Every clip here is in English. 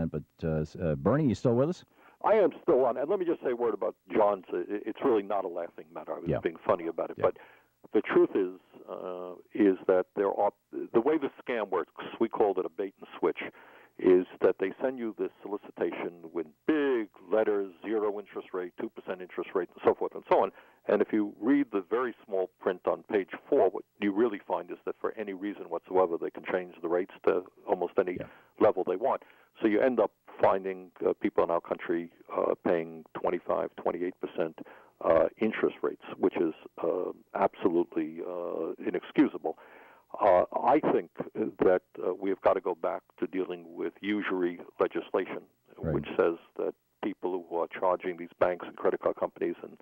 comment. But Bernie, you still with us? I am still on. And let me just say a word about John's. It's really not a laughing matter. I was being funny about it. Yeah. But the truth is that there are, the way the scam works, we called it a bait and switch, is that they send you this solicitation with big letters, 0 interest rate, 2% interest rate, and so forth and so on. And if you read the very small print on page 4, what you really find is that for any reason whatsoever, they can change the rates to almost any level they want. So you end up finding people in our country paying 25, 28% interest rates, which is absolutely inexcusable. I think that we've got to go back to dealing with usury legislation, which says that people who are charging these banks and credit card companies and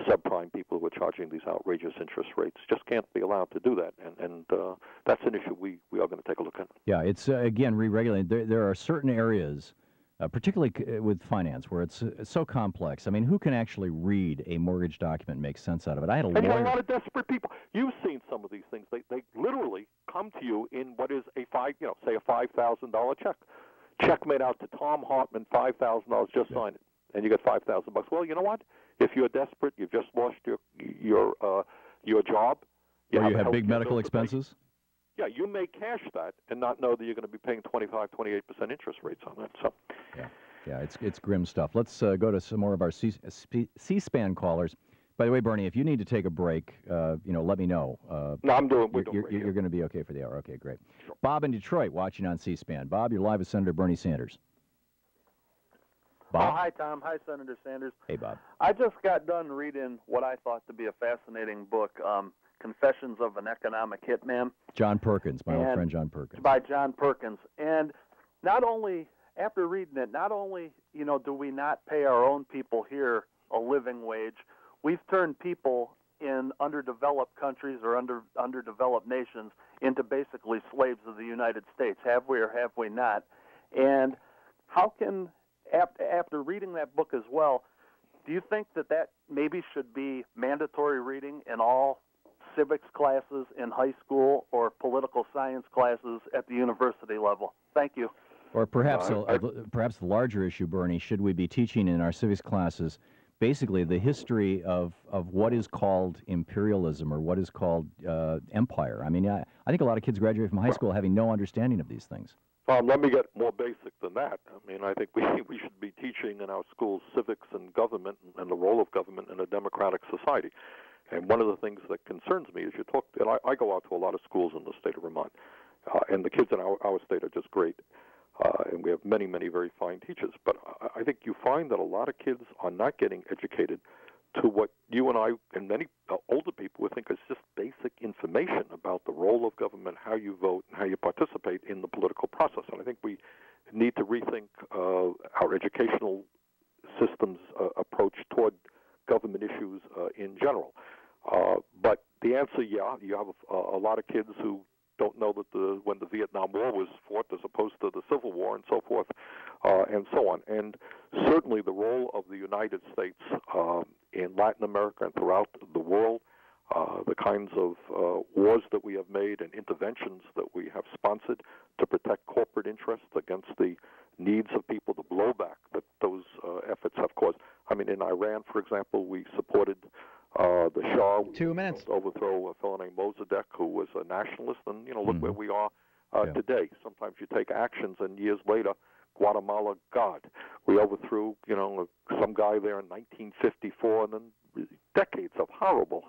subprime people who are charging these outrageous interest rates just can't be allowed to do that. And that's an issue we are going to take a look at. Yeah, it's, again, re-regulating. There are certain areas, particularly with finance, where it's so complex. I mean, who can actually read a mortgage document and make sense out of it? I had a lawyer. And you got a lot of desperate people. You've seen some of these things. They literally come to you in what is a say a $5,000 check. Check made out to Thom Hartmann, $5,000. Just sign it, and you get $5,000. Well, you know what? If you're desperate, you've just lost your job. You have big medical expenses. Yeah, you may cash that and not know that you're going to be paying 25, 28% interest rates on that. So, yeah, it's grim stuff. Let's go to some more of our C-SPAN callers. By the way, Bernie, if you need to take a break, let me know. No, I'm doing. You're going to be okay for the hour. Okay, great. Sure. Bob in Detroit, watching on C-SPAN. Bob, you're live with Senator Bernie Sanders. Bob? Oh, hi, Tom. Hi, Senator Sanders. Hey, Bob. I just got done reading what I thought to be a fascinating book, Confessions of an Economic Hitman. John Perkins, my old friend John Perkins. By John Perkins. And not only, after reading it, not only, do we not pay our own people here a living wage, we've turned people in underdeveloped countries or underdeveloped nations into basically slaves of the United States. Have we or have we not? And how can, after reading that book as well, do you think that maybe should be mandatory reading in all civics classes in high school or political science classes at the university level? Thank you. Or perhaps perhaps the larger issue, Bernie, should we be teaching in our civics classes basically the history of what is called imperialism or what is called empire? I mean, I think a lot of kids graduate from high school having no understanding of these things. Let me get more basic than that. I mean, I think we should be teaching in our schools civics and government and the role of government in a democratic society. And one of the things that concerns me is and I go out to a lot of schools in the state of Vermont, and the kids in our state are just great. And we have many, many very fine teachers. But I think you find that a lot of kids are not getting educated to what you and I and many older people would think is just basic information about the role of government, how you vote, and how you participate in the political process. And I think we need to rethink our educational system's approach toward government issues in general. But the answer, you have a lot of kids who don't know that when the Vietnam War was fought as opposed to the Civil War and so forth and so on. And certainly the role of the United States in Latin America and throughout the world, the kinds of wars that we have made and interventions that we have sponsored to protect corporate interests against the needs of people, the blowback that those efforts have caused. I mean, in Iran, for example, we supported the Shah. 2 minutes. To overthrow a fellow named Mossadegh, who was a nationalist, and look where we are today. Sometimes you take actions, and years later, Guatemala, God, we overthrew some guy there in 1954, and then decades of horrible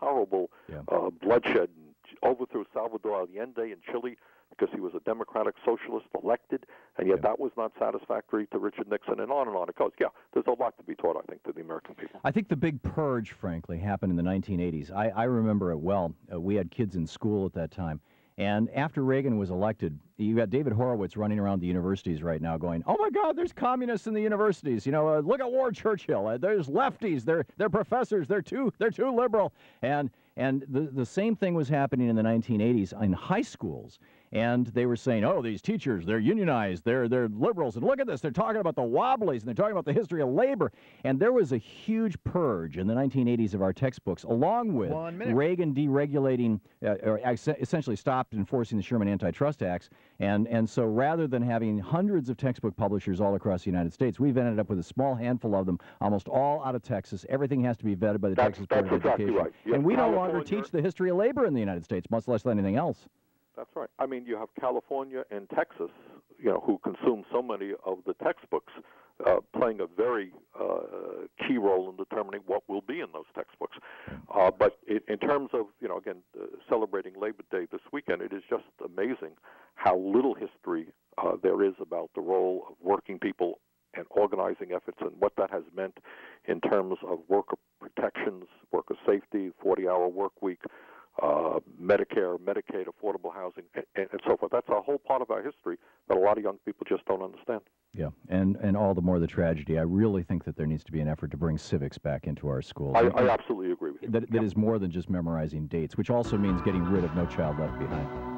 bloodshed, and overthrew Salvador Allende in Chile because he was a democratic socialist elected, and yet that was not satisfactory to Richard Nixon, and on it goes. Yeah, there's a lot to be taught, I think, to the American people. I think the big purge, frankly, happened in the 1980s. I remember it well. We had kids in school at that time. And after Reagan was elected, you got David Horowitz running around the universities right now going, oh, my God, there's communists in the universities. Look at Ward Churchill. There's lefties. They're professors. They're too liberal. And the same thing was happening in the 1980s in high schools. and they were saying, oh, these teachers, they're unionized, they're liberals, and look at this, they're talking about the Wobblies, and they're talking about the history of labor. And there was a huge purge in the 1980s of our textbooks, along with Reagan deregulating, or essentially stopped enforcing the Sherman Antitrust Acts. And so rather than having hundreds of textbook publishers all across the United States, we've ended up with a small handful of them, almost all out of Texas. Everything has to be vetted by the Texas Board of exactly Education. Right. And we no longer teach the history of labor in the United States, much less anything else. That's right. I mean, you have California and Texas, who consume so many of the textbooks, playing a very key role in determining what will be in those textbooks. But in terms of, again, celebrating Labor Day this weekend, it is just amazing how little history there is about the role of working people and organizing efforts and what that has meant in terms of worker protections, worker safety, 40-hour work week, Medicare, Medicaid, affordable housing, and so forth. That's a whole part of our history that a lot of young people just don't understand. Yeah, and all the more the tragedy. I really think that there needs to be an effort to bring civics back into our schools. I absolutely agree with you. That is more than just memorizing dates, which also means getting rid of No Child Left Behind.